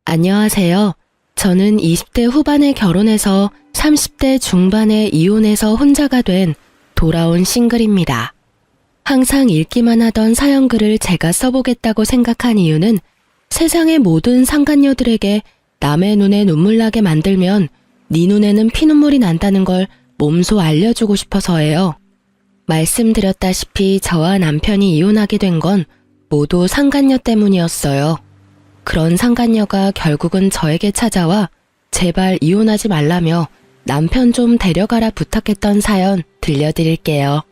안녕하세요. 저는 20대 후반에 결혼해서 30대 중반에 이혼해서 혼자가 된 돌아온 싱글입니다. 항상 읽기만 하던 사연글을 제가 써보겠다고 생각한 이유는 세상의 모든 상간녀들에게 남의 눈에 눈물 나게 만들면 네 눈에는 피눈물이 난다는 걸 몸소 알려주고 싶어서예요. 말씀드렸다시피 저와 남편이 이혼하게 된 건 모두 상간녀 때문이었어요. 그런 상간녀가 결국은 저에게 찾아와 제발 이혼하지 말라며 남편 좀 데려가라 부탁했던 사연 들려드릴게요.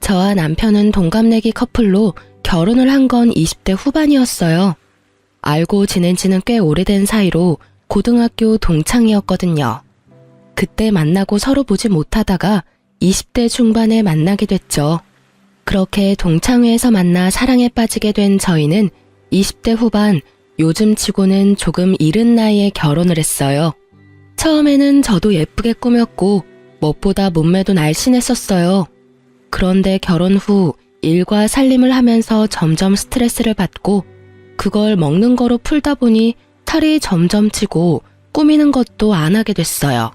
저와 남편은 동갑내기 커플로 결혼을 한 건 20대 후반이었어요. 알고 지낸 지는 꽤 오래된 사이로 고등학교 동창이었거든요. 그때 만나고 서로 보지 못하다가 20대 중반에 만나게 됐죠. 그렇게 동창회에서 만나 사랑에 빠지게 된 저희는 20대 후반 요즘 치고는 조금 이른 나이에 결혼을 했어요. 처음에는 저도 예쁘게 꾸몄고 무엇보다 몸매도 날씬했었어요. 그런데 결혼 후 일과 살림을 하면서 점점 스트레스를 받고 그걸 먹는 거로 풀다 보니 살이 점점 찌고 꾸미는 것도 안 하게 됐어요.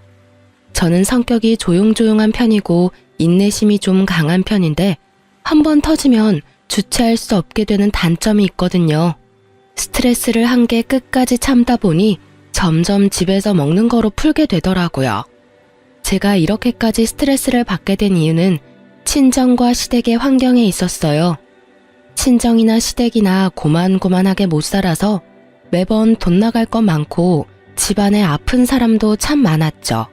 저는 성격이 조용조용한 편이고 인내심이 좀 강한 편인데 한번 터지면 주체할 수 없게 되는 단점이 있거든요. 스트레스를 한개 끝까지 참다 보니 점점 집에서 먹는 거로 풀게 되더라고요. 제가 이렇게까지 스트레스를 받게 된 이유는 친정과 시댁의 환경에 있었어요. 친정이나 시댁이나 고만고만하게 못 살아서 매번 돈 나갈 것 많고 집안에 아픈 사람도 참 많았죠.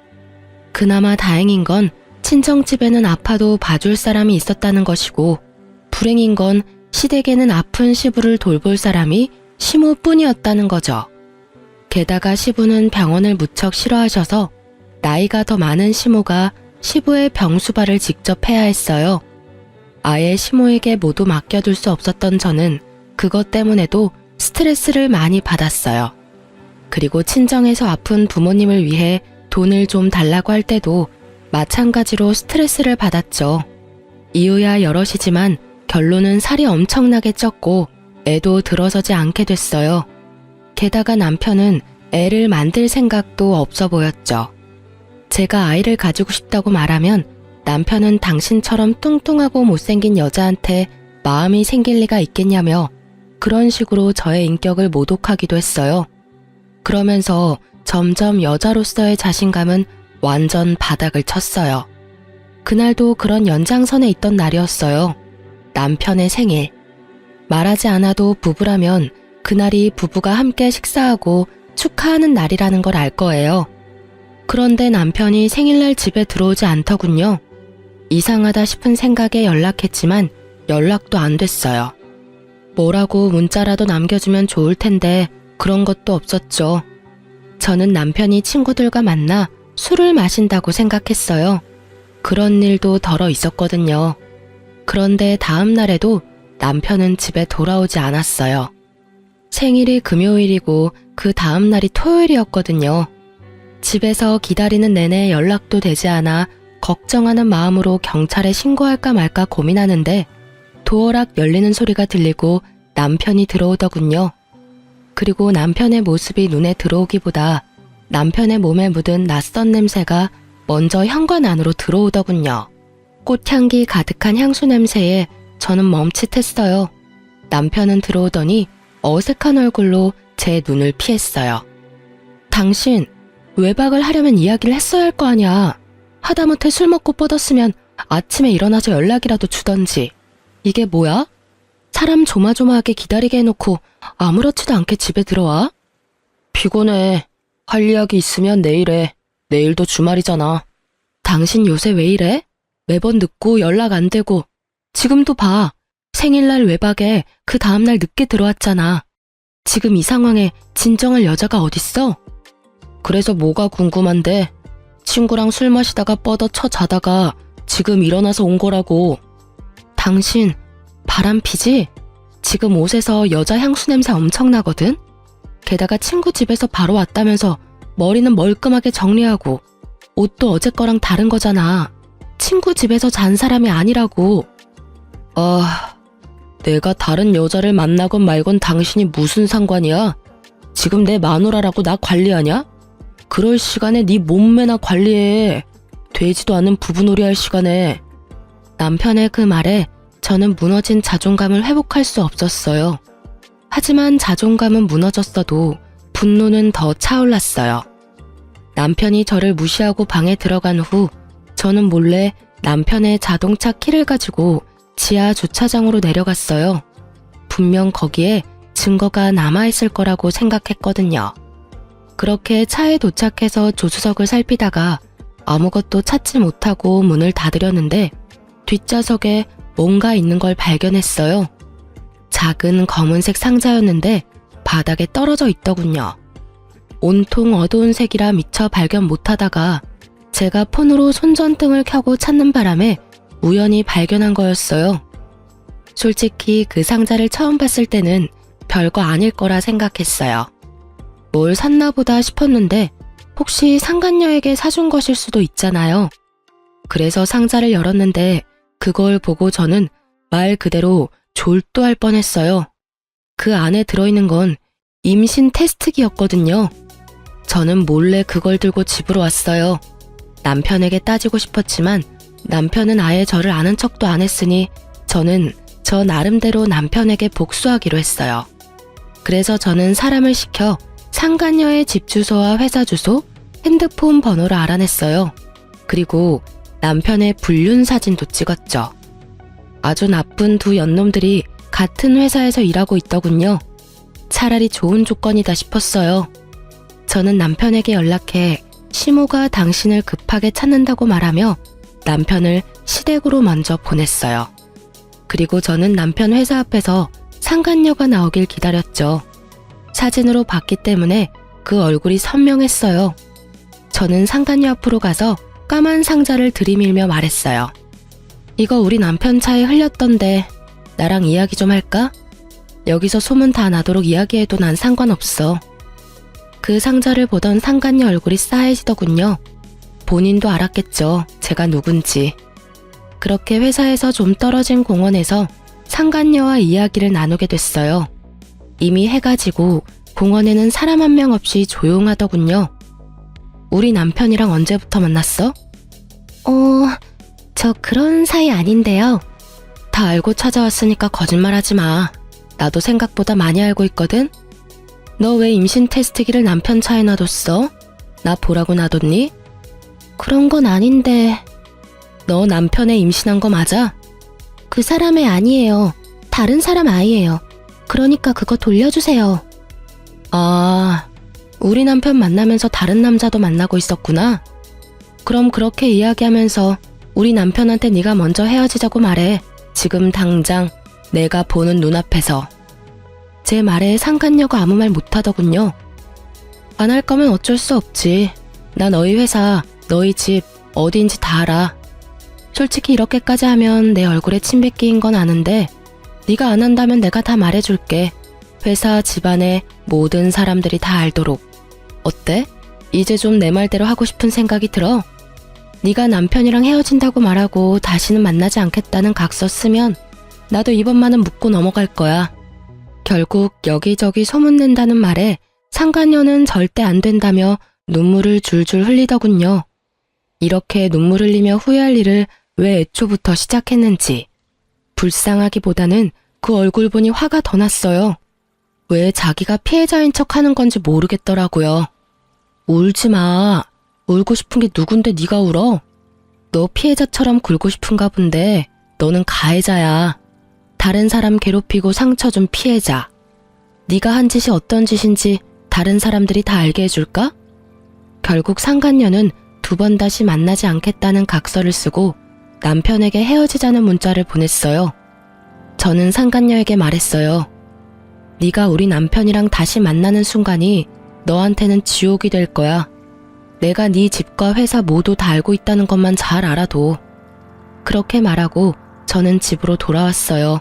그나마 다행인 건 친정집에는 아파도 봐줄 사람이 있었다는 것이고 불행인 건 시댁에는 아픈 시부를 돌볼 사람이 시모뿐이었다는 거죠. 게다가 시부는 병원을 무척 싫어하셔서 나이가 더 많은 시모가 시부의 병수발을 직접 해야 했어요. 아예 시모에게 모두 맡겨둘 수 없었던 저는 그것 때문에도 스트레스를 많이 받았어요. 그리고 친정에서 아픈 부모님을 위해 돈을 좀 달라고 할 때도 마찬가지로 스트레스를 받았죠. 이유야 여럿이지만 결론은 살이 엄청나게 쪘고 애도 들어서지 않게 됐어요. 게다가 남편은 애를 만들 생각도 없어 보였죠. 제가 아이를 가지고 싶다고 말하면 남편은 당신처럼 뚱뚱하고 못생긴 여자한테 마음이 생길 리가 있겠냐며 그런 식으로 저의 인격을 모독하기도 했어요. 그러면서 점점 여자로서의 자신감은 완전 바닥을 쳤어요. 그날도 그런 연장선에 있던 날이었어요. 남편의 생일. 말하지 않아도 부부라면 그날이 부부가 함께 식사하고 축하하는 날이라는 걸 알 거예요. 그런데 남편이 생일날 집에 들어오지 않더군요. 이상하다 싶은 생각에 연락했지만 연락도 안 됐어요. 뭐라고 문자라도 남겨주면 좋을 텐데 그런 것도 없었죠. 저는 남편이 친구들과 만나 술을 마신다고 생각했어요. 그런 일도 덜어 있었거든요. 그런데 다음 날에도 남편은 집에 돌아오지 않았어요. 생일이 금요일이고 그 다음 날이 토요일이었거든요. 집에서 기다리는 내내 연락도 되지 않아 걱정하는 마음으로 경찰에 신고할까 말까 고민하는데 도어락 열리는 소리가 들리고 남편이 들어오더군요. 그리고 남편의 모습이 눈에 들어오기보다 남편의 몸에 묻은 낯선 냄새가 먼저 현관 안으로 들어오더군요. 꽃향기 가득한 향수 냄새에 저는 멈칫했어요. 남편은 들어오더니 어색한 얼굴로 제 눈을 피했어요. 당신, 외박을 하려면 이야기를 했어야 할 거 아냐. 하다못해 술 먹고 뻗었으면 아침에 일어나서 연락이라도 주던지. 이게 뭐야? 사람 조마조마하게 기다리게 해놓고 아무렇지도 않게 집에 들어와? 피곤해. 할 이야기 있으면 내일 해. 내일도 주말이잖아. 당신 요새 왜 이래? 매번 늦고 연락 안 되고. 지금도 봐. 생일날 외박에 그 다음날 늦게 들어왔잖아. 지금 이 상황에 진정할 여자가 어딨어? 그래서 뭐가 궁금한데? 친구랑 술 마시다가 뻗어쳐 자다가 지금 일어나서 온 거라고. 당신 바람 피지? 지금 옷에서 여자 향수 냄새 엄청나거든? 게다가 친구 집에서 바로 왔다면서 머리는 멀끔하게 정리하고 옷도 어제 거랑 다른 거잖아. 친구 집에서 잔 사람이 아니라고. 내가 다른 여자를 만나건 말건 당신이 무슨 상관이야? 지금 내 마누라라고 나 관리하냐? 그럴 시간에 네 몸매나 관리해. 되지도 않는 부부놀이 할 시간에. 남편의 그 말에 저는 무너진 자존감을 회복할 수 없었어요. 하지만 자존감은 무너졌어도 분노는 더 차올랐어요. 남편이 저를 무시하고 방에 들어간 후 저는 몰래 남편의 자동차 키를 가지고 지하 주차장으로 내려갔어요. 분명 거기에 증거가 남아있을 거라고 생각했거든요. 그렇게 차에 도착해서 조수석을 살피다가 아무것도 찾지 못하고 문을 닫으려는데 뒷좌석에 뭔가 있는 걸 발견했어요. 작은 검은색 상자였는데 바닥에 떨어져 있더군요. 온통 어두운 색이라 미처 발견 못하다가 제가 폰으로 손전등을 켜고 찾는 바람에 우연히 발견한 거였어요. 솔직히 그 상자를 처음 봤을 때는 별거 아닐 거라 생각했어요. 뭘 샀나 보다 싶었는데 혹시 상간녀에게 사준 것일 수도 있잖아요. 그래서 상자를 열었는데 그걸 보고 저는 말 그대로 졸도할 뻔했어요. 그 안에 들어있는 건 임신 테스트기였거든요. 저는 몰래 그걸 들고 집으로 왔어요. 남편에게 따지고 싶었지만 남편은 아예 저를 아는 척도 안 했으니 저는 저 나름대로 남편에게 복수하기로 했어요. 그래서 저는 사람을 시켜 상간녀의 집 주소와 회사 주소, 핸드폰 번호를 알아냈어요. 그리고 남편의 불륜 사진도 찍었죠. 아주 나쁜 두 연놈들이 같은 회사에서 일하고 있더군요. 차라리 좋은 조건이다 싶었어요. 저는 남편에게 연락해 시모가 당신을 급하게 찾는다고 말하며 남편을 시댁으로 먼저 보냈어요. 그리고 저는 남편 회사 앞에서 상간녀가 나오길 기다렸죠. 사진으로 봤기 때문에 그 얼굴이 선명했어요. 저는 상간녀 앞으로 가서 까만 상자를 들이밀며 말했어요. 이거 우리 남편 차에 흘렸던데 나랑 이야기 좀 할까? 여기서 소문 다 나도록 이야기해도 난 상관없어. 그 상자를 보던 상간녀 얼굴이 싸해지더군요. 본인도 알았겠죠. 제가 누군지. 그렇게 회사에서 좀 떨어진 공원에서 상간녀와 이야기를 나누게 됐어요. 이미 해가 지고 공원에는 사람 한 명 없이 조용하더군요. 우리 남편이랑 언제부터 만났어? 저 그런 사이 아닌데요. 다 알고 찾아왔으니까 거짓말하지 마. 나도 생각보다 많이 알고 있거든? 너 왜 임신 테스트기를 남편 차에 놔뒀어? 나 보라고 놔뒀니? 그런 건 아닌데. 너 남편애 임신한 거 맞아? 그 사람의 아니에요. 다른 사람 아이예요. 그러니까 그거 돌려주세요. 아, 우리 남편 만나면서 다른 남자도 만나고 있었구나. 그럼 그렇게 이야기하면서 우리 남편한테 네가 먼저 헤어지자고 말해. 지금 당장 내가 보는 눈앞에서. 제 말에 상간녀가 아무 말 못하더군요. 안 할 거면 어쩔 수 없지. 나 너희 회사, 너희 집 어디인지 다 알아. 솔직히 이렇게까지 하면 내 얼굴에 침 뱉기인 건 아는데 네가 안 한다면 내가 다 말해줄게. 회사, 집안의 모든 사람들이 다 알도록. 어때? 이제 좀 내 말대로 하고 싶은 생각이 들어? 네가 남편이랑 헤어진다고 말하고 다시는 만나지 않겠다는 각서 쓰면 나도 이번만은 묻고 넘어갈 거야. 결국 여기저기 소문낸다는 말에 상간녀는 절대 안 된다며 눈물을 줄줄 흘리더군요. 이렇게 눈물 흘리며 후회할 일을 왜 애초부터 시작했는지. 불쌍하기보다는 그 얼굴 보니 화가 더 났어요. 왜 자기가 피해자인 척 하는 건지 모르겠더라고요. 울지 마. 울고 싶은 게 누군데 네가 울어? 너 피해자처럼 굴고 싶은가 본데 너는 가해자야. 다른 사람 괴롭히고 상처 준 피해자. 네가 한 짓이 어떤 짓인지 다른 사람들이 다 알게 해줄까? 결국 상간녀는 2번 다시 만나지 않겠다는 각서를 쓰고 남편에게 헤어지자는 문자를 보냈어요. 저는 상간녀에게 말했어요. 네가 우리 남편이랑 다시 만나는 순간이 너한테는 지옥이 될 거야. 내가 네 집과 회사 모두 다 알고 있다는 것만 잘 알아도. 그렇게 말하고 저는 집으로 돌아왔어요.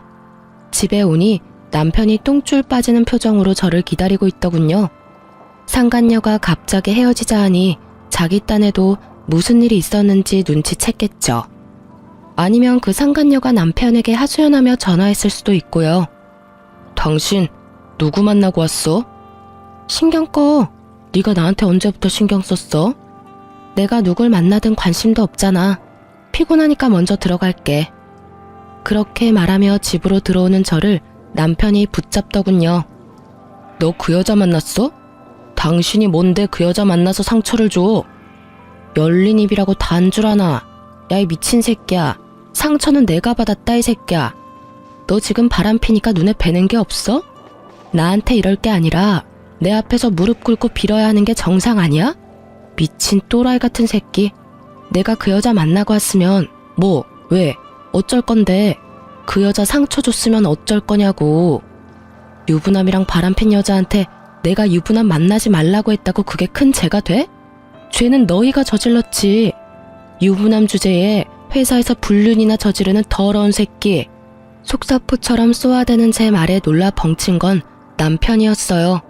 집에 오니 남편이 똥줄 빠지는 표정으로 저를 기다리고 있더군요. 상간녀가 갑자기 헤어지자 하니 자기 딴에도 무슨 일이 있었는지 눈치챘겠죠. 아니면 그 상간녀가 남편에게 하소연하며 전화했을 수도 있고요. 당신 누구 만나고 왔어? 신경 꺼. 네가 나한테 언제부터 신경 썼어? 내가 누굴 만나든 관심도 없잖아. 피곤하니까 먼저 들어갈게. 그렇게 말하며 집으로 들어오는 저를 남편이 붙잡더군요. 너 그 여자 만났어? 당신이 뭔데 그 여자 만나서 상처를 줘? 열린 입이라고 다 안 줄 아나. 야, 이 미친 새끼야. 상처는 내가 받았다, 이 새끼야. 너 지금 바람 피니까 눈에 뵈는 게 없어? 나한테 이럴 게 아니라 내 앞에서 무릎 꿇고 빌어야 하는 게 정상 아니야? 미친 또라이 같은 새끼. 내가 그 여자 만나고 왔으면 뭐, 왜, 어쩔 건데. 그 여자 상처 줬으면 어쩔 거냐고. 유부남이랑 바람핀 여자한테 내가 유부남 만나지 말라고 했다고 그게 큰 죄가 돼? 죄는 너희가 저질렀지. 유부남 주제에 회사에서 불륜이나 저지르는 더러운 새끼. 속사포처럼 쏘아대는 제 말에 놀라 벙친 건 남편이었어요.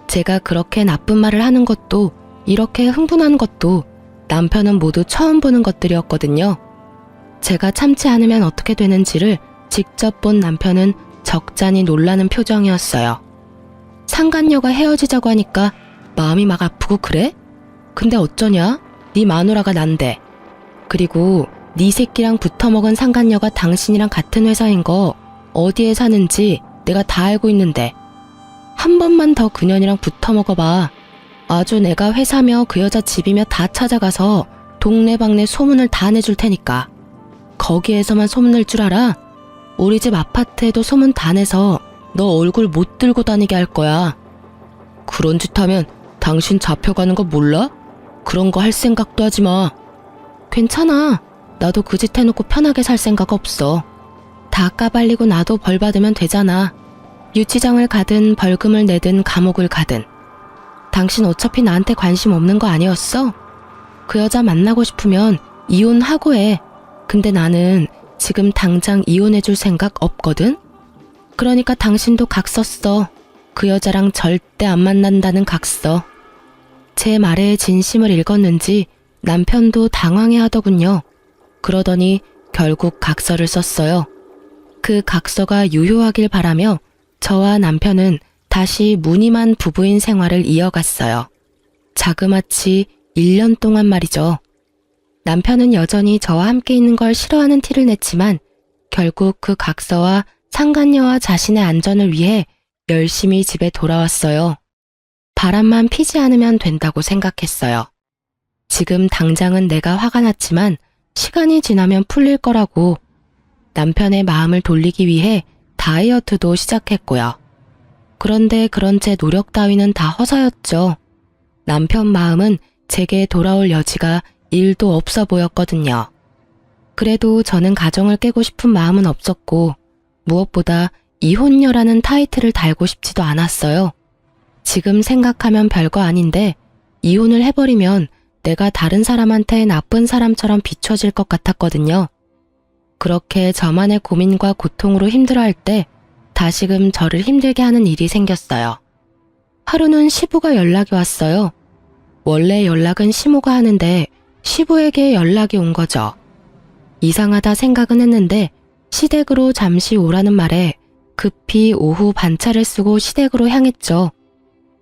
제가 그렇게 나쁜 말을 하는 것도 이렇게 흥분한 것도 남편은 모두 처음 보는 것들이었거든요. 제가 참지 않으면 어떻게 되는지를 직접 본 남편은 적잖이 놀라는 표정이었어요. 상간녀가 헤어지자고 하니까 마음이 막 아프고 그래? 근데 어쩌냐? 네 마누라가 난데. 그리고 네 새끼랑 붙어먹은 상간녀가 당신이랑 같은 회사인 거 어디에 사는지 내가 다 알고 있는데 한 번만 더 그년이랑 붙어먹어봐. 아주 내가 회사며 그 여자 집이며 다 찾아가서 동네방네 소문을 다 내줄 테니까. 거기에서만 소문낼 줄 알아? 우리 집 아파트에도 소문 다 내서 너 얼굴 못 들고 다니게 할 거야. 그런 짓 하면 당신 잡혀가는 거 몰라? 그런 거 할 생각도 하지 마. 괜찮아. 나도 그 짓 해놓고 편하게 살 생각 없어. 다 까발리고 나도 벌 받으면 되잖아. 유치장을 가든 벌금을 내든 감옥을 가든. 당신 어차피 나한테 관심 없는 거 아니었어? 그 여자 만나고 싶으면 이혼하고 해. 근데 나는 지금 당장 이혼해줄 생각 없거든? 그러니까 당신도 각 썼어. 그 여자랑 절대 안 만난다는 각 써. 제 말에 진심을 읽었는지 남편도 당황해하더군요. 그러더니 결국 각서를 썼어요. 그 각서가 유효하길 바라며 저와 남편은 다시 무늬만 부부인 생활을 이어갔어요. 자그마치 1년 동안 말이죠. 남편은 여전히 저와 함께 있는 걸 싫어하는 티를 냈지만 결국 그 각서와 상간녀와 자신의 안전을 위해 열심히 집에 돌아왔어요. 바람만 피지 않으면 된다고 생각했어요. 지금 당장은 내가 화가 났지만 시간이 지나면 풀릴 거라고. 남편의 마음을 돌리기 위해 다이어트도 시작했고요. 그런데 그런 제 노력 따위는 다 허사였죠. 남편 마음은 제게 돌아올 여지가 1도 없어 보였거든요. 그래도 저는 가정을 깨고 싶은 마음은 없었고 무엇보다 이혼녀라는 타이틀을 달고 싶지도 않았어요. 지금 생각하면 별거 아닌데 이혼을 해버리면 내가 다른 사람한테 나쁜 사람처럼 비춰질 것 같았거든요. 그렇게 저만의 고민과 고통으로 힘들어할 때 다시금 저를 힘들게 하는 일이 생겼어요. 하루는 시부가 연락이 왔어요. 원래 연락은 시모가 하는데 시부에게 연락이 온 거죠. 이상하다 생각은 했는데 시댁으로 잠시 오라는 말에 급히 오후 반차를 쓰고 시댁으로 향했죠.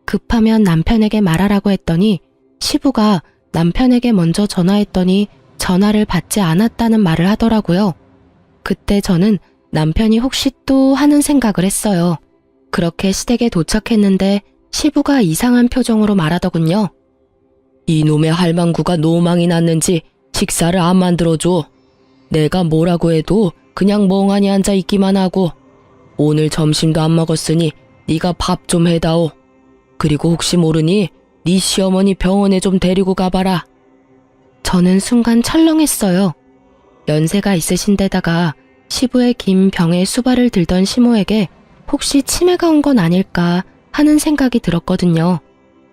급하면 남편에게 말하라고 했더니 시부가 남편에게 먼저 전화했더니 전화를 받지 않았다는 말을 하더라고요. 그때 저는 남편이 혹시 또 하는 생각을 했어요. 그렇게 시댁에 도착했는데 시부가 이상한 표정으로 말하더군요. 이놈의 할망구가 노망이 났는지 식사를 안 만들어줘. 내가 뭐라고 해도 그냥 멍하니 앉아 있기만 하고 오늘 점심도 안 먹었으니 네가 밥 좀 해다오. 그리고 혹시 모르니 네 시어머니 병원에 좀 데리고 가봐라. 저는 순간 철렁했어요. 연세가 있으신 데다가 시부의 긴 병에 수발을 들던 시모에게 혹시 치매가 온 건 아닐까 하는 생각이 들었거든요.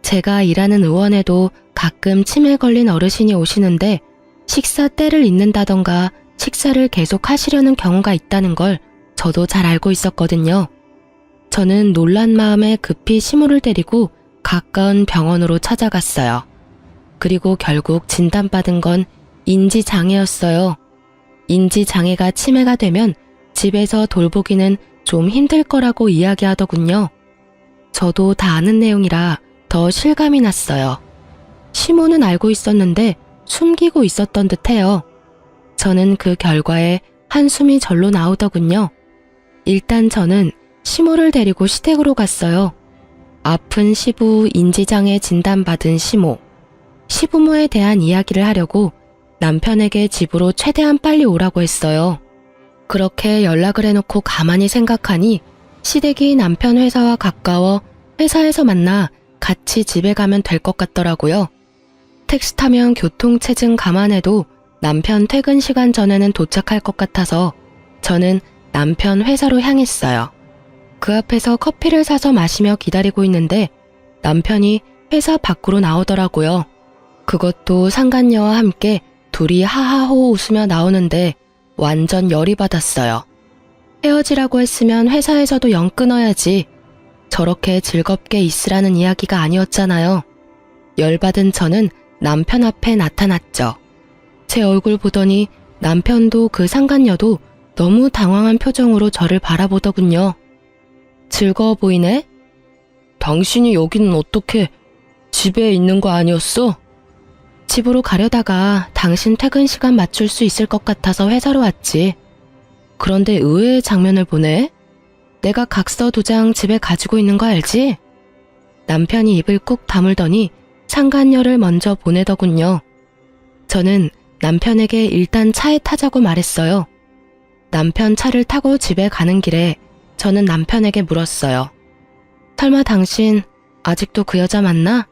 제가 일하는 의원에도 가끔 치매 걸린 어르신이 오시는데 식사 때를 잊는다던가 식사를 계속 하시려는 경우가 있다는 걸 저도 잘 알고 있었거든요. 저는 놀란 마음에 급히 시모를 데리고 가까운 병원으로 찾아갔어요. 그리고 결국 진단받은 건 인지장애였어요. 인지장애가 치매가 되면 집에서 돌보기는 좀 힘들 거라고 이야기하더군요. 저도 다 아는 내용이라 더 실감이 났어요. 시모는 알고 있었는데 숨기고 있었던 듯해요. 저는 그 결과에 한숨이 절로 나오더군요. 일단 저는 시모를 데리고 시댁으로 갔어요. 아픈 시부 인지장애 진단받은 시모. 시부모에 대한 이야기를 하려고 남편에게 집으로 최대한 빨리 오라고 했어요. 그렇게 연락을 해놓고 가만히 생각하니 시댁이 남편 회사와 가까워 회사에서 만나 같이 집에 가면 될 것 같더라고요. 택시 타면 교통체증 감안해도 남편 퇴근 시간 전에는 도착할 것 같아서 저는 남편 회사로 향했어요. 그 앞에서 커피를 사서 마시며 기다리고 있는데 남편이 회사 밖으로 나오더라고요. 그것도 상간녀와 함께 둘이 하하호 웃으며 나오는데 완전 열이 받았어요. 헤어지라고 했으면 회사에서도 영 끊어야지. 저렇게 즐겁게 있으라는 이야기가 아니었잖아요. 열받은 저는 남편 앞에 나타났죠. 제 얼굴 보더니 남편도 그 상간녀도 너무 당황한 표정으로 저를 바라보더군요. 즐거워 보이네? 당신이 여기는 어떻게 집에 있는 거 아니었어? 집으로 가려다가 당신 퇴근 시간 맞출 수 있을 것 같아서 회사로 왔지. 그런데 의외의 장면을 보네? 내가 각서 2장 집에 가지고 있는 거 알지? 남편이 입을 꾹 다물더니 상간녀를 먼저 보내더군요. 저는 남편에게 일단 차에 타자고 말했어요. 남편 차를 타고 집에 가는 길에 저는 남편에게 물었어요. 설마 당신 아직도 그 여자 만나?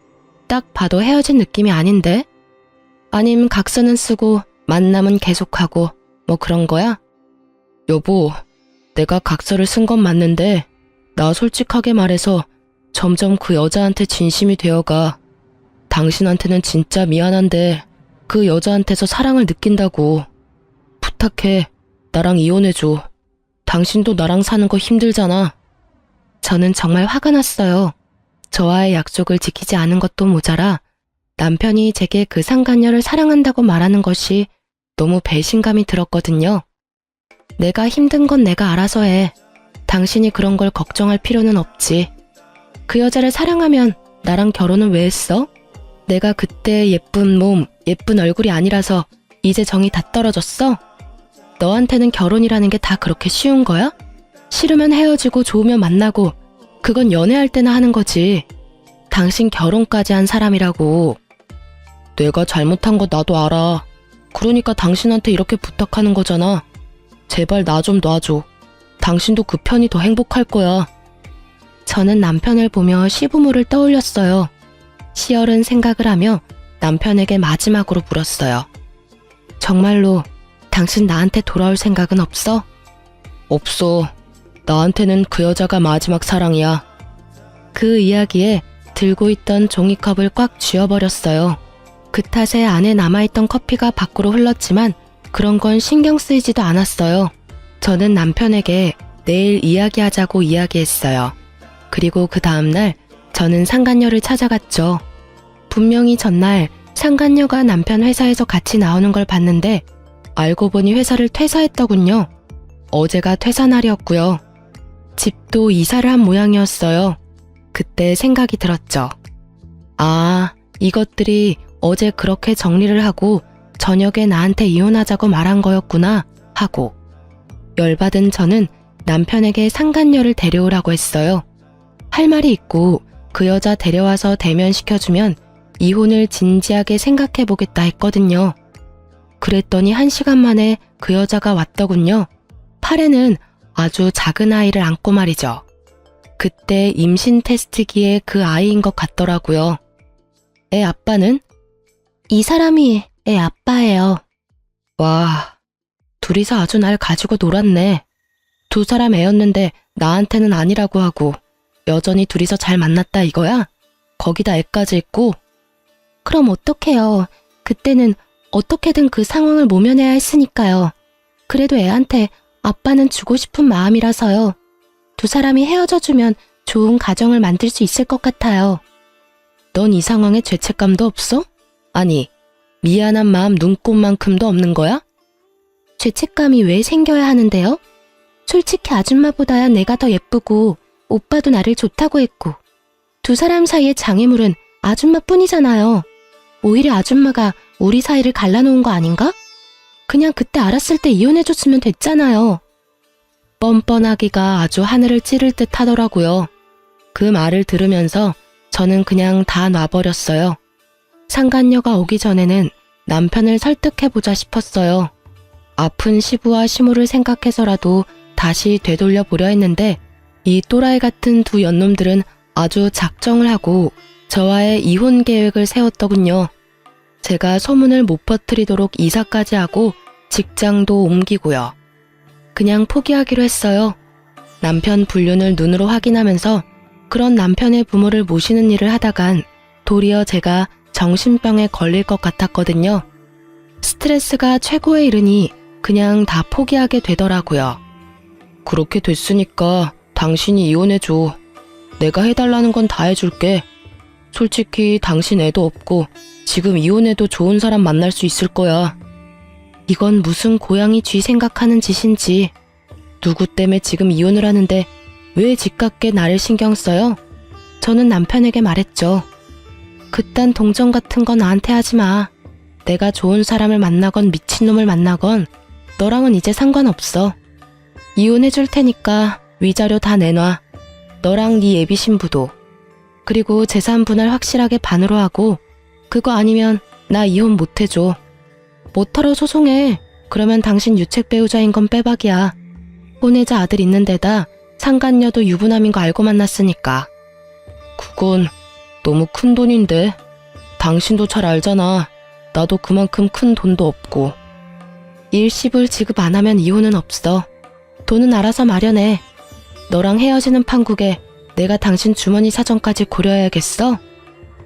딱 봐도 헤어진 느낌이 아닌데? 아님 각서는 쓰고 만남은 계속하고 뭐 그런 거야? 여보, 내가 각서를 쓴 건 맞는데 나 솔직하게 말해서 점점 그 여자한테 진심이 되어가. 당신한테는 진짜 미안한데 그 여자한테서 사랑을 느낀다고. 부탁해, 나랑 이혼해줘. 당신도 나랑 사는 거 힘들잖아. 저는 정말 화가 났어요. 저와의 약속을 지키지 않은 것도 모자라 남편이 제게 그 상간녀를 사랑한다고 말하는 것이 너무 배신감이 들었거든요. 내가 힘든 건 내가 알아서 해. 당신이 그런 걸 걱정할 필요는 없지. 그 여자를 사랑하면 나랑 결혼은 왜 했어? 내가 그때 예쁜 몸, 예쁜 얼굴이 아니라서 이제 정이 다 떨어졌어? 너한테는 결혼이라는 게 다 그렇게 쉬운 거야? 싫으면 헤어지고 좋으면 만나고 그건 연애할 때나 하는 거지. 당신 결혼까지 한 사람이라고. 내가 잘못한 거 나도 알아. 그러니까 당신한테 이렇게 부탁하는 거잖아. 제발 나 좀 놔줘. 당신도 그 편이 더 행복할 거야. 저는 남편을 보며 시부모를 떠올렸어요. 시열은 생각을 하며 남편에게 마지막으로 물었어요. 정말로 당신 나한테 돌아올 생각은 없어? 없어. 나한테는 그 여자가 마지막 사랑이야. 그 이야기에 들고 있던 종이컵을 꽉 쥐어버렸어요. 그 탓에 안에 남아있던 커피가 밖으로 흘렀지만 그런 건 신경 쓰이지도 않았어요. 저는 남편에게 내일 이야기하자고 이야기했어요. 그리고 그 다음날 저는 상간녀를 찾아갔죠. 분명히 전날 상간녀가 남편 회사에서 같이 나오는 걸 봤는데 알고 보니 회사를 퇴사했더군요. 어제가 퇴사날이었고요. 집도 이사를 한 모양이었어요. 그때 생각이 들었죠. 아, 이것들이 어제 그렇게 정리를 하고 저녁에 나한테 이혼하자고 말한 거였구나 하고 열받은 저는 남편에게 상간녀를 데려오라고 했어요. 할 말이 있고 그 여자 데려와서 대면시켜주면 이혼을 진지하게 생각해보겠다 했거든요. 그랬더니 1시간 만에 그 여자가 왔더군요. 팔에는 아주 작은 아이를 안고 말이죠. 그때 임신 테스트기에 그 아이인 것 같더라고요. 애 아빠는? 이 사람이 애 아빠예요. 와, 둘이서 아주 날 가지고 놀았네. 2사람 애였는데 나한테는 아니라고 하고 여전히 둘이서 잘 만났다 이거야? 거기다 애까지 있고? 그럼 어떡해요. 그때는 어떻게든 그 상황을 모면해야 했으니까요. 그래도 애한테 아빠는 주고 싶은 마음이라서요. 2사람이 헤어져주면 좋은 가정을 만들 수 있을 것 같아요. 넌 이 상황에 죄책감도 없어? 아니, 미안한 마음 눈꼽만큼도 없는 거야? 죄책감이 왜 생겨야 하는데요? 솔직히 아줌마보다야 내가 더 예쁘고 오빠도 나를 좋다고 했고 두 사람 사이의 장애물은 아줌마뿐이잖아요. 오히려 아줌마가 우리 사이를 갈라놓은 거 아닌가? 그냥 그때 알았을 때 이혼해줬으면 됐잖아요. 뻔뻔하기가 아주 하늘을 찌를 듯 하더라고요. 그 말을 들으면서 저는 그냥 다 놔버렸어요. 상간녀가 오기 전에는 남편을 설득해보자 싶었어요. 아픈 시부와 시모를 생각해서라도 다시 되돌려 보려 했는데 이 또라이 같은 두 연놈들은 아주 작정을 하고 저와의 이혼 계획을 세웠더군요. 제가 소문을 못 퍼뜨리도록 이사까지 하고 직장도 옮기고요. 그냥 포기하기로 했어요. 남편 불륜을 눈으로 확인하면서 그런 남편의 부모를 모시는 일을 하다간 도리어 제가 정신병에 걸릴 것 같았거든요. 스트레스가 최고에 이르니 그냥 다 포기하게 되더라고요. 그렇게 됐으니까 당신이 이혼해줘. 내가 해달라는 건 다 해줄게. 솔직히 당신 애도 없고 지금 이혼해도 좋은 사람 만날 수 있을 거야. 이건 무슨 고양이 쥐 생각하는 짓인지. 누구 때문에 지금 이혼을 하는데 왜 집값게 나를 신경 써요? 저는 남편에게 말했죠. 그딴 동정 같은 거 나한테 하지 마. 내가 좋은 사람을 만나건 미친놈을 만나건 너랑은 이제 상관없어. 이혼해줄 테니까 위자료 다 내놔. 너랑 네 예비 신부도. 그리고 재산 분할 확실하게 반으로 하고 그거 아니면 나 이혼 못해줘. 못하러 소송해. 그러면 당신 유책 배우자인 건 빼박이야. 혼외자 아들 있는 데다 상간녀도 유부남인 거 알고 만났으니까. 그건 너무 큰 돈인데. 당신도 잘 알잖아. 나도 그만큼 큰 돈도 없고. 일시불 지급 안 하면 이혼은 없어. 돈은 알아서 마련해. 너랑 헤어지는 판국에 내가 당신 주머니 사정까지 고려해야겠어?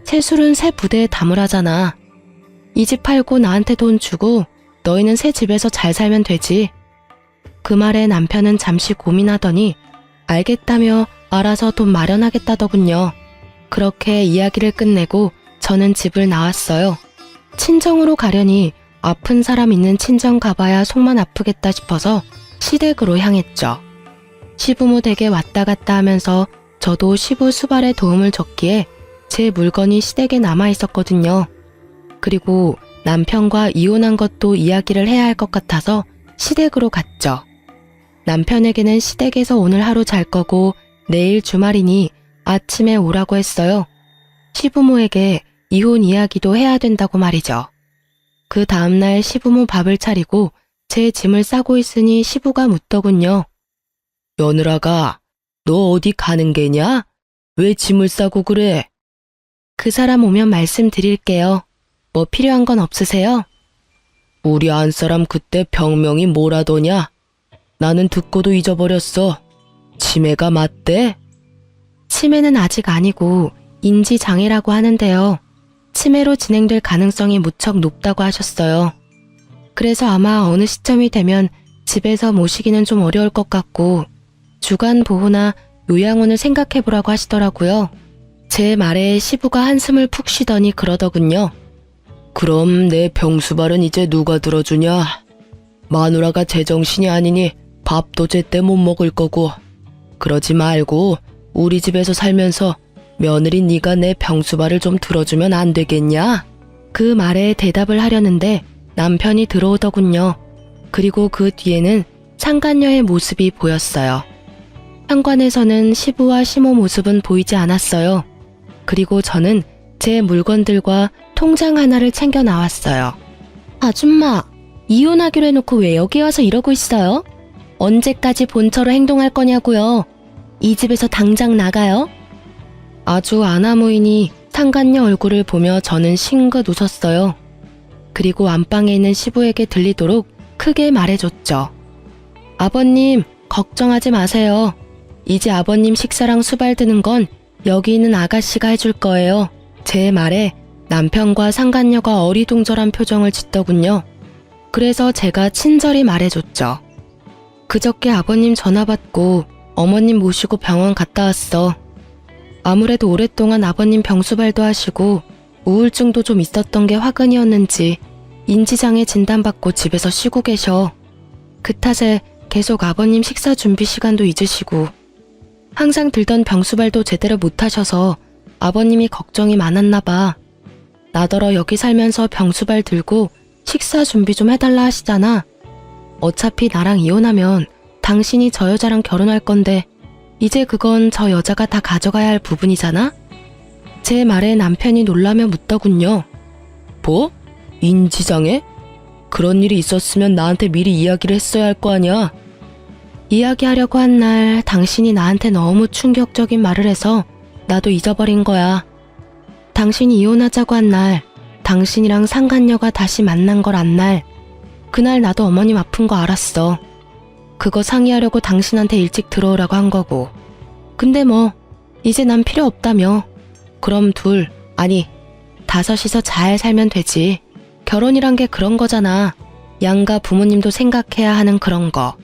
새 술은 새 부대에 담으라잖아. 이 집 팔고 나한테 돈 주고 너희는 새 집에서 잘 살면 되지. 그 말에 남편은 잠시 고민하더니 알겠다며 알아서 돈 마련하겠다더군요. 그렇게 이야기를 끝내고 저는 집을 나왔어요. 친정으로 가려니 아픈 사람 있는 친정 가봐야 속만 아프겠다 싶어서 시댁으로 향했죠. 시부모 댁에 왔다 갔다 하면서 저도 시부 수발에 도움을 줬기에 제 물건이 시댁에 남아 있었거든요. 그리고 남편과 이혼한 것도 이야기를 해야 할 것 같아서 시댁으로 갔죠. 남편에게는 시댁에서 오늘 하루 잘 거고 내일 주말이니 아침에 오라고 했어요. 시부모에게 이혼 이야기도 해야 된다고 말이죠. 그 다음날 시부모 밥을 차리고 제 짐을 싸고 있으니 시부가 묻더군요. 며느라가, 너 어디 가는 게냐? 왜 짐을 싸고 그래? 그 사람 오면 말씀드릴게요. 뭐 필요한 건 없으세요? 우리 안사람 그때 병명이 뭐라더냐? 나는 듣고도 잊어버렸어. 치매가 맞대? 치매는 아직 아니고 인지장애라고 하는데요. 치매로 진행될 가능성이 무척 높다고 하셨어요. 그래서 아마 어느 시점이 되면 집에서 모시기는 좀 어려울 것 같고 주간 보호나 요양원을 생각해보라고 하시더라고요. 제 말에 시부가 한숨을 푹 쉬더니 그러더군요. 그럼 내 병수발은 이제 누가 들어주냐? 마누라가 제정신이 아니니 밥도 제때 못 먹을 거고. 그러지 말고 우리 집에서 살면서 며느리 네가 내 병수발을 좀 들어주면 안 되겠냐? 그 말에 대답을 하려는데 남편이 들어오더군요. 그리고 그 뒤에는 상간녀의 모습이 보였어요. 현관에서는 시부와 시모 모습은 보이지 않았어요. 그리고 저는 제 물건들과 통장 하나를 챙겨 나왔어요. 아줌마, 이혼하기로 해놓고 왜 여기 와서 이러고 있어요? 언제까지 본처로 행동할 거냐고요? 이 집에서 당장 나가요? 아주 아나무인이 상간녀 얼굴을 보며 저는 싱긋 웃었어요. 그리고 안방에 있는 시부에게 들리도록 크게 말해줬죠. 아버님, 걱정하지 마세요. 이제 아버님 식사랑 수발 드는 건 여기 있는 아가씨가 해줄 거예요. 제 말에 남편과 상간녀가 어리둥절한 표정을 짓더군요. 그래서 제가 친절히 말해줬죠. 그저께 아버님 전화 받고 어머님 모시고 병원 갔다 왔어. 아무래도 오랫동안 아버님 병수발도 하시고 우울증도 좀 있었던 게 화근이었는지 인지장애 진단받고 집에서 쉬고 계셔. 그 탓에 계속 아버님 식사 준비 시간도 잊으시고 항상 들던 병수발도 제대로 못 하셔서 아버님이 걱정이 많았나 봐. 나더러 여기 살면서 병수발 들고 식사 준비 좀 해달라 하시잖아. 어차피 나랑 이혼하면 당신이 저 여자랑 결혼할 건데 이제 그건 저 여자가 다 가져가야 할 부분이잖아? 제 말에 남편이 놀라며 묻더군요. 뭐? 인지장애? 그런 일이 있었으면 나한테 미리 이야기를 했어야 할 거 아니야? 이야기하려고 한 날 당신이 나한테 너무 충격적인 말을 해서 나도 잊어버린 거야. 당신이 이혼하자고 한 날, 당신이랑 상간녀가 다시 만난 걸 안 날, 그날 나도 어머님 아픈 거 알았어. 그거 상의하려고 당신한테 일찍 들어오라고 한 거고. 근데 뭐 이제 난 필요 없다며. 그럼 다섯이서 잘 살면 되지. 결혼이란 게 그런 거잖아. 양가 부모님도 생각해야 하는 그런 거.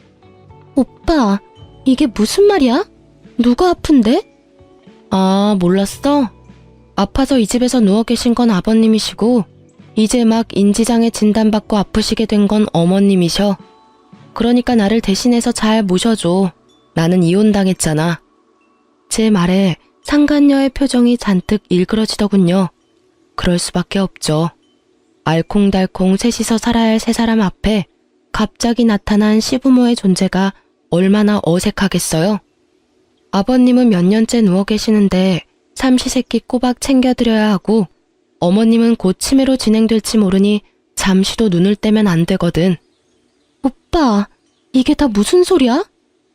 오빠, 이게 무슨 말이야? 누가 아픈데? 아, 몰랐어? 아파서 이 집에서 누워 계신 건 아버님이시고 이제 막 인지장애 진단받고 아프시게 된 건 어머님이셔. 그러니까 나를 대신해서 잘 모셔줘. 나는 이혼당했잖아. 제 말에 상간녀의 표정이 잔뜩 일그러지더군요. 그럴 수밖에 없죠. 알콩달콩 셋이서 살아야 할 세 사람 앞에 갑자기 나타난 시부모의 존재가 얼마나 어색하겠어요. 아버님은 몇 년째 누워 계시는데 삼시세끼 꼬박 챙겨드려야 하고 어머님은 곧 치매로 진행될지 모르니 잠시도 눈을 떼면 안 되거든. 오빠, 이게 다 무슨 소리야?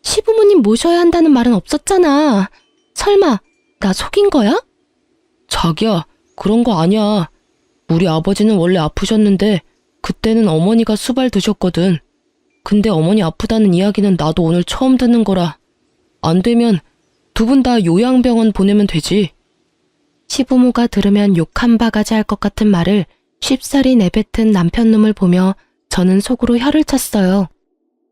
시부모님 모셔야 한다는 말은 없었잖아. 설마 나 속인 거야? 자기야, 그런 거 아니야. 우리 아버지는 원래 아프셨는데 그때는 어머니가 수발 드셨거든. 근데 어머니 아프다는 이야기는 나도 오늘 처음 듣는 거라. 안 되면 두 분 다 요양병원 보내면 되지. 시부모가 들으면 욕 한 바가지 할 것 같은 말을 쉽사리 내뱉은 남편놈을 보며 저는 속으로 혀를 찼어요.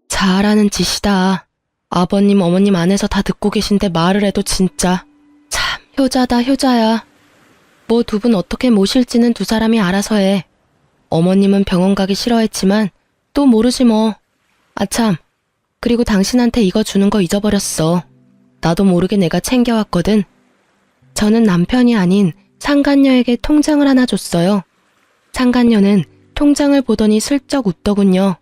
잘하는 짓이다. 아버님 어머님 안에서 다 듣고 계신데 말을 해도 진짜. 참 효자다 효자야. 뭐 두 분 어떻게 모실지는 두 사람이 알아서 해. 어머님은 병원 가기 싫어했지만 또 모르지 뭐. 아참, 그리고 당신한테 이거 주는 거 잊어버렸어. 나도 모르게 내가 챙겨왔거든. 저는 남편이 아닌 상간녀에게 통장을 하나 줬어요. 상간녀는 통장을 보더니 슬쩍 웃더군요.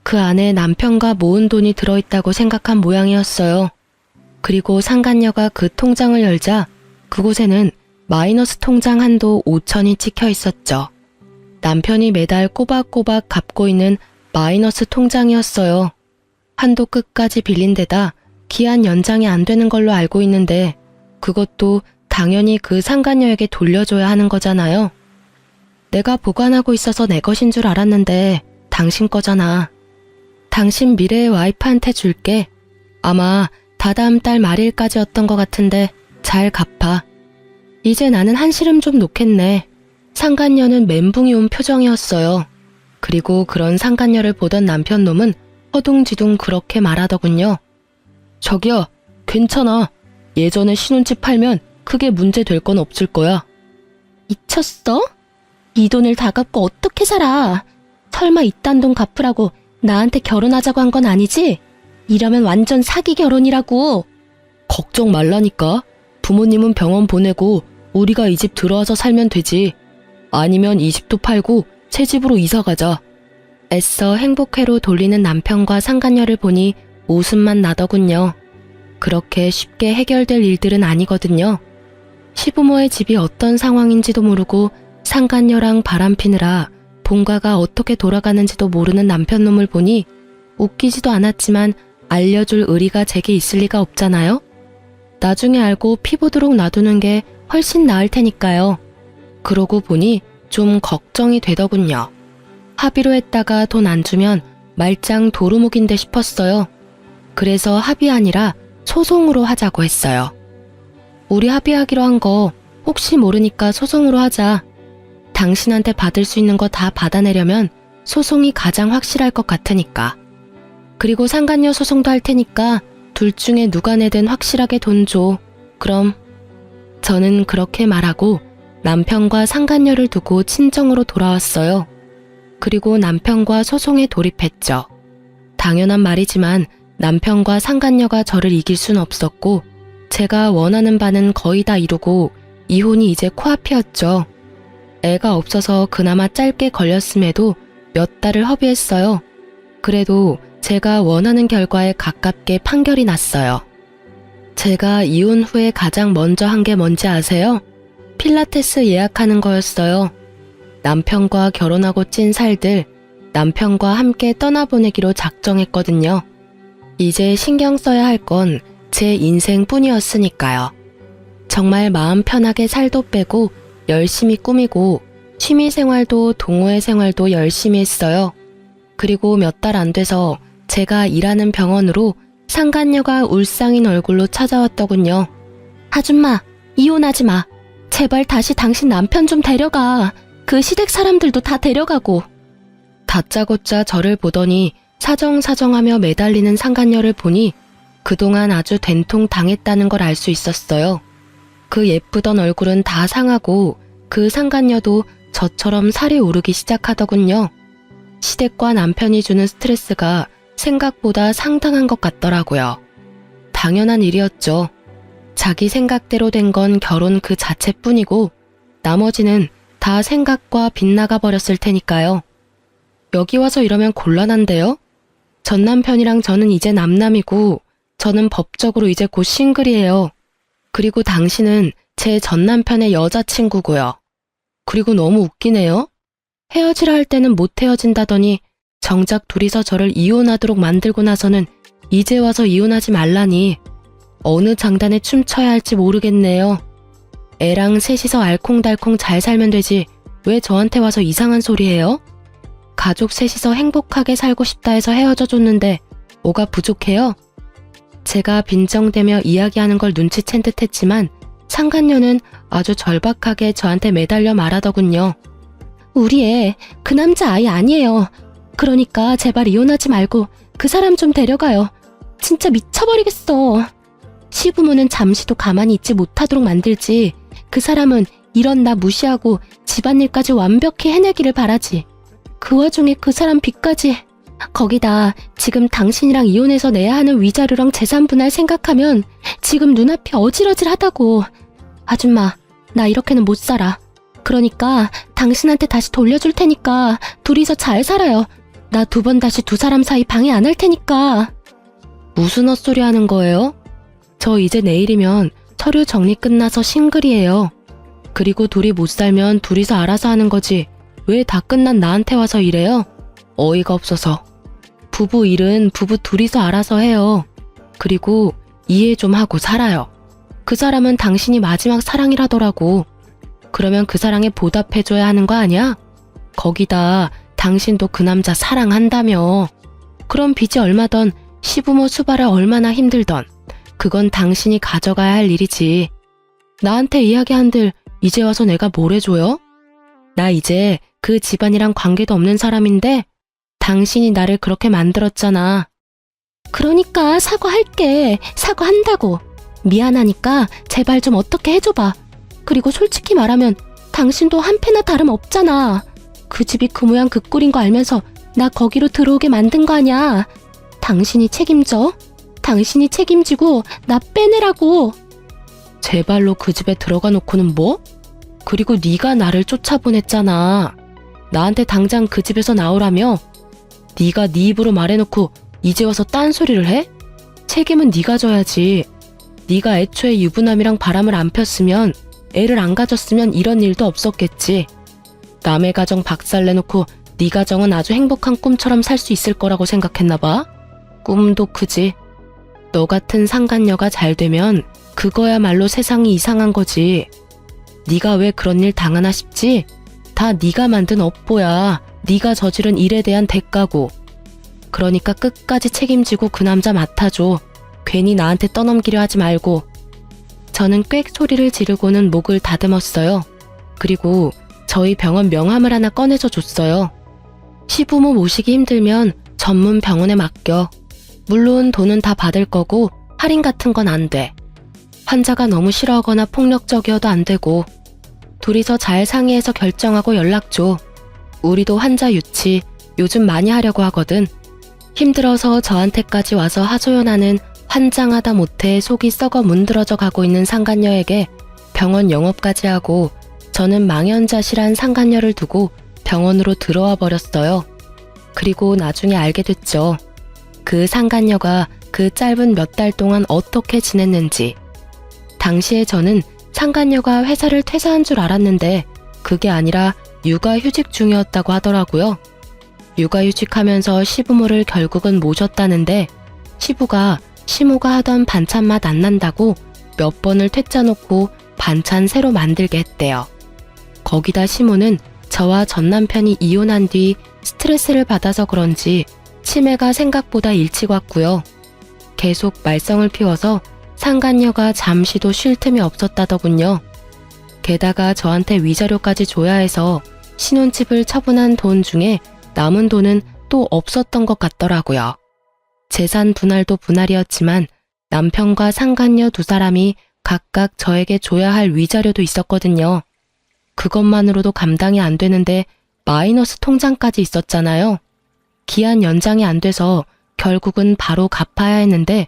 그 안에 남편과 모은 돈이 들어있다고 생각한 모양이었어요. 그리고 상간녀가 그 통장을 열자 그곳에는 마이너스 통장 한도 5천이 찍혀 있었죠. 남편이 매달 꼬박꼬박 갚고 있는 마이너스 통장이었어요. 한도 끝까지 빌린 데다 기한 연장이 안 되는 걸로 알고 있는데 그것도 당연히 그 상간녀에게 돌려줘야 하는 거잖아요. 내가 보관하고 있어서 내 것인 줄 알았는데 당신 거잖아. 당신 미래의 와이프한테 줄게. 아마 다다음 달 말일까지였던 것 같은데 잘 갚아. 이제 나는 한시름 좀 놓겠네. 상간녀는 멘붕이 온 표정이었어요. 그리고 그런 상간녀를 보던 남편놈은 허둥지둥 그렇게 말하더군요. 저기요, 괜찮아. 예전에 신혼집 팔면 크게 문제 될 건 없을 거야. 미쳤어? 이 돈을 다 갚고 어떻게 살아? 설마 이딴 돈 갚으라고 나한테 결혼하자고 한 건 아니지? 이러면 완전 사기 결혼이라고. 걱정 말라니까. 부모님은 병원 보내고 우리가 이 집 들어와서 살면 되지. 아니면 이 집도 팔고 새 집으로 이사 가자. 애써 행복회로 돌리는 남편과 상간녀를 보니 웃음만 나더군요. 그렇게 쉽게 해결될 일들은 아니거든요. 시부모의 집이 어떤 상황인지도 모르고 상간녀랑 바람피느라 본가가 어떻게 돌아가는지도 모르는 남편놈을 보니 웃기지도 않았지만 알려줄 의리가 제게 있을 리가 없잖아요. 나중에 알고 피 보도록 놔두는 게 훨씬 나을 테니까요. 그러고 보니 좀 걱정이 되더군요. 합의로 했다가 돈 안 주면 말짱 도루묵인데 싶었어요. 그래서 합의 아니라 소송으로 하자고 했어요. 우리 합의하기로 한 거 혹시 모르니까 소송으로 하자. 당신한테 받을 수 있는 거 다 받아내려면 소송이 가장 확실할 것 같으니까. 그리고 상간녀 소송도 할 테니까 둘 중에 누가 내든 확실하게 돈 줘. 그럼. 저는 그렇게 말하고 남편과 상간녀를 두고 친정으로 돌아왔어요. 그리고 남편과 소송에 돌입했죠. 당연한 말이지만 남편과 상간녀가 저를 이길 순 없었고 제가 원하는 바는 거의 다 이루고 이혼이 이제 코앞이었죠. 애가 없어서 그나마 짧게 걸렸음에도 몇 달을 허비했어요. 그래도 제가 원하는 결과에 가깝게 판결이 났어요. 제가 이혼 후에 가장 먼저 한 게 뭔지 아세요? 필라테스 예약하는 거였어요. 남편과 결혼하고 찐 살들, 남편과 함께 떠나보내기로 작정했거든요. 이제 신경 써야 할 건 제 인생뿐이었으니까요. 정말 마음 편하게 살도 빼고 열심히 꾸미고 취미생활도 동호회 생활도 열심히 했어요. 그리고 몇 달 안 돼서 제가 일하는 병원으로 상간녀가 울상인 얼굴로 찾아왔더군요. 아줌마, 이혼하지 마. 제발 다시 당신 남편 좀 데려가. 그 시댁 사람들도 다 데려가고. 다짜고짜 저를 보더니 사정사정하며 매달리는 상간녀를 보니 그동안 아주 된통 당했다는 걸 알 수 있었어요. 그 예쁘던 얼굴은 다 상하고 그 상간녀도 저처럼 살이 오르기 시작하더군요. 시댁과 남편이 주는 스트레스가 생각보다 상당한 것 같더라고요. 당연한 일이었죠. 자기 생각대로 된 건 결혼 그 자체뿐이고 나머지는 다 생각과 빗나가 버렸을 테니까요. 여기 와서 이러면 곤란한데요? 전 남편이랑 저는 이제 남남이고 저는 법적으로 이제 곧 싱글이에요. 그리고 당신은 제 전 남편의 여자친구고요. 그리고 너무 웃기네요. 헤어지라 할 때는 못 헤어진다더니 정작 둘이서 저를 이혼하도록 만들고 나서는 이제 와서 이혼하지 말라니 어느 장단에 춤춰야 할지 모르겠네요. 애랑 셋이서 알콩달콩 잘 살면 되지 왜 저한테 와서 이상한 소리 해요? 가족 셋이서 행복하게 살고 싶다 해서 헤어져 줬는데 뭐가 부족해요? 제가 빈정대며 이야기하는 걸 눈치챈 듯 했지만 상간녀는 아주 절박하게 저한테 매달려 말하더군요. 우리 애 그 남자 아이 아니에요. 그러니까 제발 이혼하지 말고 그 사람 좀 데려가요. 진짜 미쳐버리겠어. 시부모는 잠시도 가만히 있지 못하도록 만들지 그 사람은 이런 나 무시하고 집안일까지 완벽히 해내기를 바라지. 그 와중에 그 사람 빚까지. 거기다 지금 당신이랑 이혼해서 내야 하는 위자료랑 재산 분할 생각하면 지금 눈앞이 어질어질하다고. 아줌마, 나 이렇게는 못 살아. 그러니까 당신한테 다시 돌려줄 테니까 둘이서 잘 살아요. 나 2번 다시 두 사람 사이 방해 안 할 테니까. 무슨 헛소리 하는 거예요? 저 이제 내일이면 서류 정리 끝나서 싱글이에요. 그리고 둘이 못 살면 둘이서 알아서 하는 거지. 왜 다 끝난 나한테 와서 이래요? 어이가 없어서. 부부 일은 부부 둘이서 알아서 해요. 그리고 이해 좀 하고 살아요. 그 사람은 당신이 마지막 사랑이라더라고. 그러면 그 사랑에 보답해줘야 하는 거 아니야? 거기다 당신도 그 남자 사랑한다며. 그럼 빚이 얼마던 시부모 수발을 얼마나 힘들던 그건 당신이 가져가야 할 일이지. 나한테 이야기한들 이제 와서 내가 뭘 해줘요? 나 이제 그 집안이랑 관계도 없는 사람인데 당신이 나를 그렇게 만들었잖아. 그러니까 사과할게. 사과한다고. 미안하니까 제발 좀 어떻게 해줘봐. 그리고 솔직히 말하면 당신도 한패나 다름없잖아. 그 집이 그 모양 그 꼴인 거 알면서 나 거기로 들어오게 만든 거 아니야. 당신이 책임져. 당신이 책임지고 나 빼내라고. 제 발로 그 집에 들어가 놓고는 뭐? 그리고 네가 나를 쫓아보냈잖아. 나한테 당장 그 집에서 나오라며? 네가 네 입으로 말해놓고 이제 와서 딴소리를 해? 책임은 네가 져야지. 네가 애초에 유부남이랑 바람을 안 폈으면 애를 안 가졌으면 이런 일도 없었겠지. 남의 가정 박살내놓고 네 가정은 아주 행복한 꿈처럼 살 수 있을 거라고 생각했나 봐. 꿈도 크지. 너 같은 상간녀가 잘 되면 그거야말로 세상이 이상한 거지. 네가 왜 그런 일 당하나 싶지? 다 네가 만든 업보야. 네가 저지른 일에 대한 대가고. 그러니까 끝까지 책임지고 그 남자 맡아줘. 괜히 나한테 떠넘기려 하지 말고. 저는 꽥 소리를 지르고는 목을 다듬었어요. 그리고 저희 병원 명함을 하나 꺼내줘 줬어요. 시부모 모시기 힘들면 전문 병원에 맡겨. 물론 돈은 다 받을 거고 할인 같은 건 안 돼. 환자가 너무 싫어하거나 폭력적이어도 안 되고. 둘이서 잘 상의해서 결정하고 연락 줘. 우리도 환자 유치 요즘 많이 하려고 하거든. 힘들어서 저한테까지 와서 하소연하는 환장하다 못해 속이 썩어 문드러져 가고 있는 상간녀에게 병원 영업까지 하고 저는 망연자실한 상간녀를 두고 병원으로 들어와 버렸어요. 그리고 나중에 알게 됐죠. 그 상간녀가 그 짧은 몇 달 동안 어떻게 지냈는지. 당시에 저는 상간녀가 회사를 퇴사한 줄 알았는데 그게 아니라 육아휴직 중이었다고 하더라고요. 육아휴직하면서 시부모를 결국은 모셨다는데 시부가 시모가 하던 반찬 맛 안 난다고 몇 번을 퇴짜 놓고 반찬 새로 만들게 했대요. 거기다 시모는 저와 전 남편이 이혼한 뒤 스트레스를 받아서 그런지 치매가 생각보다 일찍 왔고요. 계속 말썽을 피워서 상간녀가 잠시도 쉴 틈이 없었다더군요. 게다가 저한테 위자료까지 줘야 해서 신혼집을 처분한 돈 중에 남은 돈은 또 없었던 것 같더라고요. 재산 분할도 분할이었지만 남편과 상간녀 두 사람이 각각 저에게 줘야 할 위자료도 있었거든요. 그것만으로도 감당이 안 되는데 마이너스 통장까지 있었잖아요. 기한 연장이 안 돼서 결국은 바로 갚아야 했는데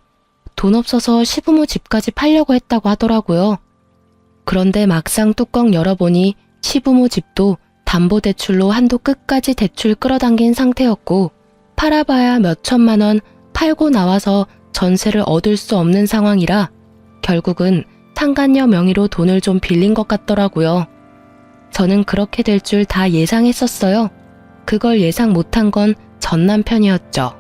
돈 없어서 시부모 집까지 팔려고 했다고 하더라고요. 그런데 막상 뚜껑 열어보니 시부모 집도 담보대출로 한도 끝까지 대출 끌어당긴 상태였고 팔아봐야 몇 천만 원 팔고 나와서 전세를 얻을 수 없는 상황이라 결국은 상간녀 명의로 돈을 좀 빌린 것 같더라고요. 저는 그렇게 될 줄 다 예상했었어요. 그걸 예상 못한 건 전 남편이었죠.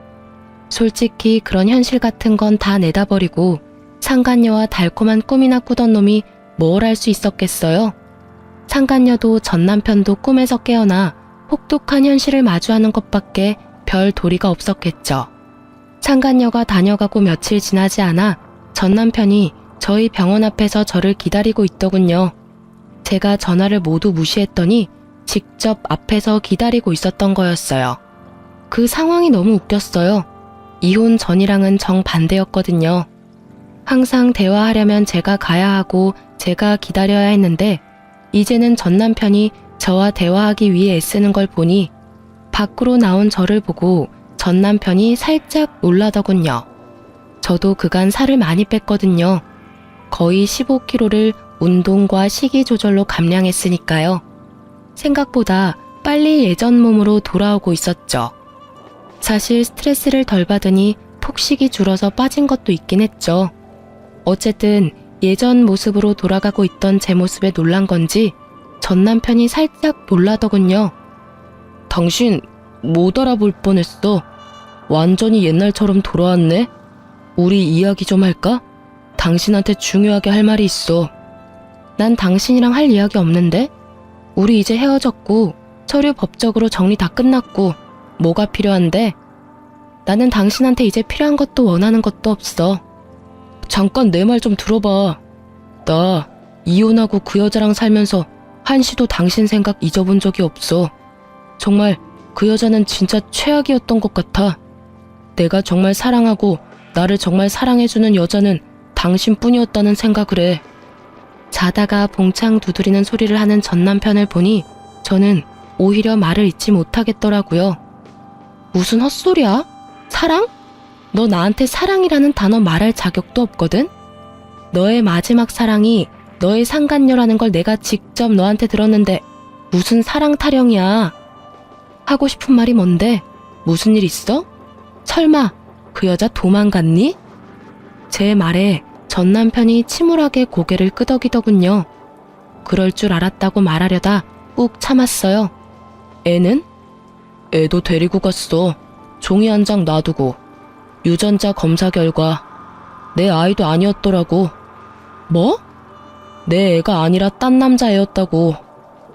솔직히 그런 현실 같은 건 다 내다버리고 상간녀와 달콤한 꿈이나 꾸던 놈이 뭘 할 수 있었겠어요. 상간녀도 전 남편도 꿈에서 깨어나 혹독한 현실을 마주하는 것밖에 별 도리가 없었겠죠. 상간녀가 다녀가고 며칠 지나지 않아 전 남편이 저희 병원 앞에서 저를 기다리고 있더군요. 제가 전화를 모두 무시했더니 직접 앞에서 기다리고 있었던 거였어요. 그 상황이 너무 웃겼어요. 이혼 전이랑은 정반대였거든요. 항상 대화하려면 제가 가야 하고 제가 기다려야 했는데 이제는 전 남편이 저와 대화하기 위해 애쓰는 걸 보니 밖으로 나온 저를 보고 전 남편이 살짝 놀라더군요. 저도 그간 살을 많이 뺐거든요. 거의 15kg를 운동과 식이 조절로 감량했으니까요. 생각보다 빨리 예전 몸으로 돌아오고 있었죠. 사실 스트레스를 덜 받으니 폭식이 줄어서 빠진 것도 있긴 했죠. 어쨌든 예전 모습으로 돌아가고 있던 제 모습에 놀란 건지 전 남편이 살짝 놀라더군요. 당신 못 알아볼 뻔했어. 완전히 옛날처럼 돌아왔네. 우리 이야기 좀 할까? 당신한테 중요하게 할 말이 있어. 난 당신이랑 할 이야기 없는데? 우리 이제 헤어졌고 서류 법적으로 정리 다 끝났고 뭐가 필요한데? 나는 당신한테 이제 필요한 것도 원하는 것도 없어. 잠깐 내 말 좀 들어봐. 나 이혼하고 그 여자랑 살면서 한시도 당신 생각 잊어본 적이 없어. 정말 그 여자는 진짜 최악이었던 것 같아. 내가 정말 사랑하고 나를 정말 사랑해주는 여자는 당신뿐이었다는 생각을 해. 자다가 봉창 두드리는 소리를 하는 전 남편을 보니 저는 오히려 말을 잇지 못하겠더라고요. 무슨 헛소리야? 사랑? 너 나한테 사랑이라는 단어 말할 자격도 없거든? 너의 마지막 사랑이 너의 상간녀라는 걸 내가 직접 너한테 들었는데 무슨 사랑 타령이야. 하고 싶은 말이 뭔데? 무슨 일 있어? 설마 그 여자 도망갔니? 제 말에 전 남편이 침울하게 고개를 끄덕이더군요. 그럴 줄 알았다고 말하려다 꾹 참았어요. 애는? 애도 데리고 갔어. 종이 한 장 놔두고. 유전자 검사 결과 내 아이도 아니었더라고. 뭐? 내 애가 아니라 딴 남자애였다고.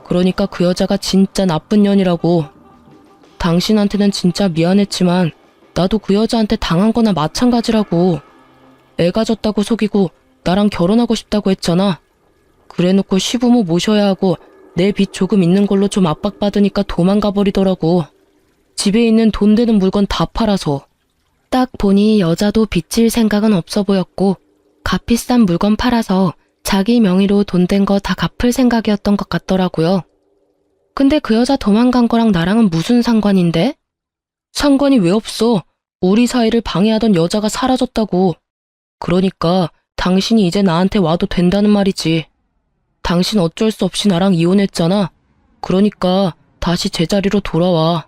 그러니까 그 여자가 진짜 나쁜 년이라고. 당신한테는 진짜 미안했지만 나도 그 여자한테 당한 거나 마찬가지라고. 애가 졌다고 속이고 나랑 결혼하고 싶다고 했잖아. 그래놓고 시부모 모셔야 하고 내 빚 조금 있는 걸로 좀 압박받으니까 도망가 버리더라고. 집에 있는 돈 되는 물건 다 팔아서. 딱 보니 여자도 빚질 생각은 없어 보였고 값비싼 물건 팔아서 자기 명의로 돈 된 거 다 갚을 생각이었던 것 같더라고요. 근데 그 여자 도망간 거랑 나랑은 무슨 상관인데? 상관이 왜 없어? 우리 사이를 방해하던 여자가 사라졌다고. 그러니까 당신이 이제 나한테 와도 된다는 말이지. 당신 어쩔 수 없이 나랑 이혼했잖아. 그러니까 다시 제자리로 돌아와.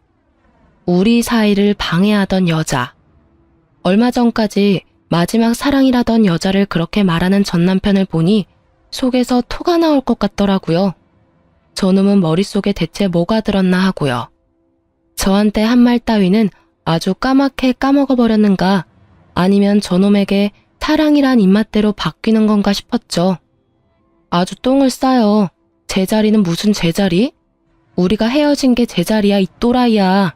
우리 사이를 방해하던 여자. 얼마 전까지 마지막 사랑이라던 여자를 그렇게 말하는 전 남편을 보니 속에서 토가 나올 것 같더라고요. 저놈은 머릿속에 대체 뭐가 들었나 하고요. 저한테 한 말 따위는 아주 까맣게 까먹어버렸는가, 아니면 저놈에게 사랑이란 입맛대로 바뀌는 건가 싶었죠. 아주 똥을 싸요. 제자리는 무슨 제자리? 우리가 헤어진 게 제자리야, 이 또라이야.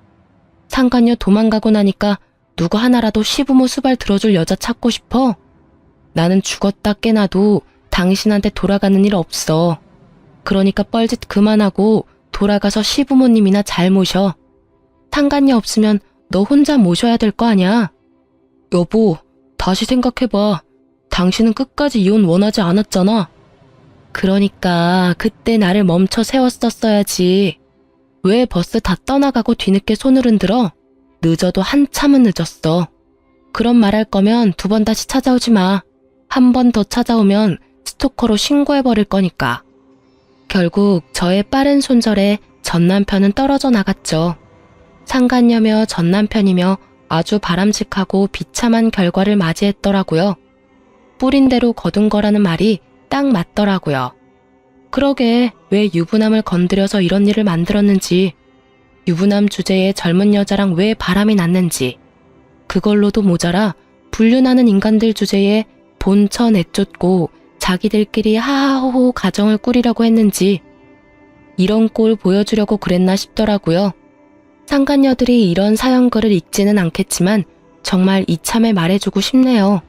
상간녀 도망가고 나니까 누구 하나라도 시부모 수발 들어줄 여자 찾고 싶어? 나는 죽었다 깨나도 당신한테 돌아가는 일 없어. 그러니까 뻘짓 그만하고 돌아가서 시부모님이나 잘 모셔. 상간녀 없으면 너 혼자 모셔야 될 거 아냐? 여보, 다시 생각해봐. 당신은 끝까지 이혼 원하지 않았잖아. 그러니까 그때 나를 멈춰 세웠었어야지. 왜 버스 다 떠나가고 뒤늦게 손을 흔들어? 늦어도 한참은 늦었어. 그런 말할 거면 2번 다시 찾아오지 마. 한 번 더 찾아오면 스토커로 신고해버릴 거니까. 결국 저의 빠른 손절에 전 남편은 떨어져 나갔죠. 상간녀며 전 남편이며 아주 바람직하고 비참한 결과를 맞이했더라고요. 뿌린 대로 거둔 거라는 말이 딱 맞더라고요. 그러게 왜 유부남을 건드려서 이런 일을 만들었는지, 유부남 주제에 젊은 여자랑 왜 바람이 났는지, 그걸로도 모자라 불륜하는 인간들 주제에 본처 내쫓고 자기들끼리 하하호호 가정을 꾸리려고 했는지, 이런 꼴 보여주려고 그랬나 싶더라고요. 상간녀들이 이런 사연글을 읽지는 않겠지만 정말 이참에 말해주고 싶네요.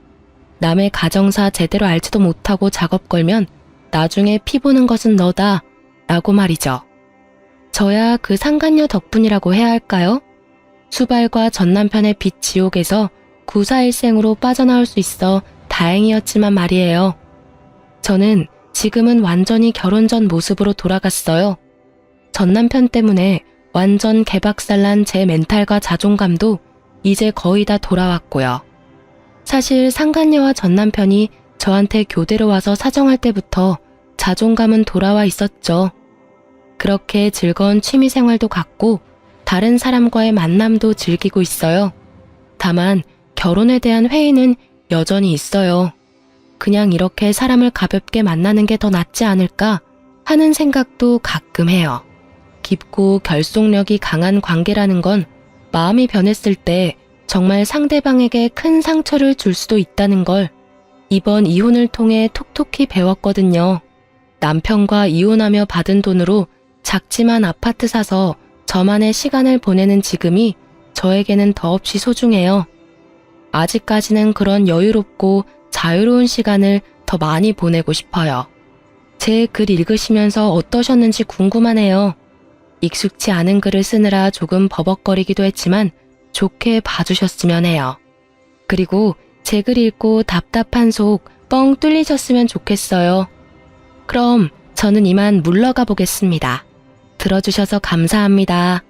남의 가정사 제대로 알지도 못하고 작업 걸면 나중에 피 보는 것은 너다 라고 말이죠. 저야 그 상간녀 덕분이라고 해야 할까요? 수발과 전 남편의 빚 지옥에서 구사일생으로 빠져나올 수 있어 다행이었지만 말이에요. 저는 지금은 완전히 결혼 전 모습으로 돌아갔어요. 전 남편 때문에 완전 개박살난 제 멘탈과 자존감도 이제 거의 다 돌아왔고요. 사실 상간녀와 전 남편이 저한테 교대로 와서 사정할 때부터 자존감은 돌아와 있었죠. 그렇게 즐거운 취미생활도 갖고 다른 사람과의 만남도 즐기고 있어요. 다만 결혼에 대한 회의는 여전히 있어요. 그냥 이렇게 사람을 가볍게 만나는 게 더 낫지 않을까 하는 생각도 가끔 해요. 깊고 결속력이 강한 관계라는 건 마음이 변했을 때 정말 상대방에게 큰 상처를 줄 수도 있다는 걸 이번 이혼을 통해 톡톡히 배웠거든요. 남편과 이혼하며 받은 돈으로 작지만 아파트 사서 저만의 시간을 보내는 지금이 저에게는 더없이 소중해요. 아직까지는 그런 여유롭고 자유로운 시간을 더 많이 보내고 싶어요. 제 글 읽으시면서 어떠셨는지 궁금하네요. 익숙치 않은 글을 쓰느라 조금 버벅거리기도 했지만 좋게 봐주셨으면 해요. 그리고 제 글 읽고 답답한 속 뻥 뚫리셨으면 좋겠어요. 그럼 저는 이만 물러가 보겠습니다. 들어주셔서 감사합니다.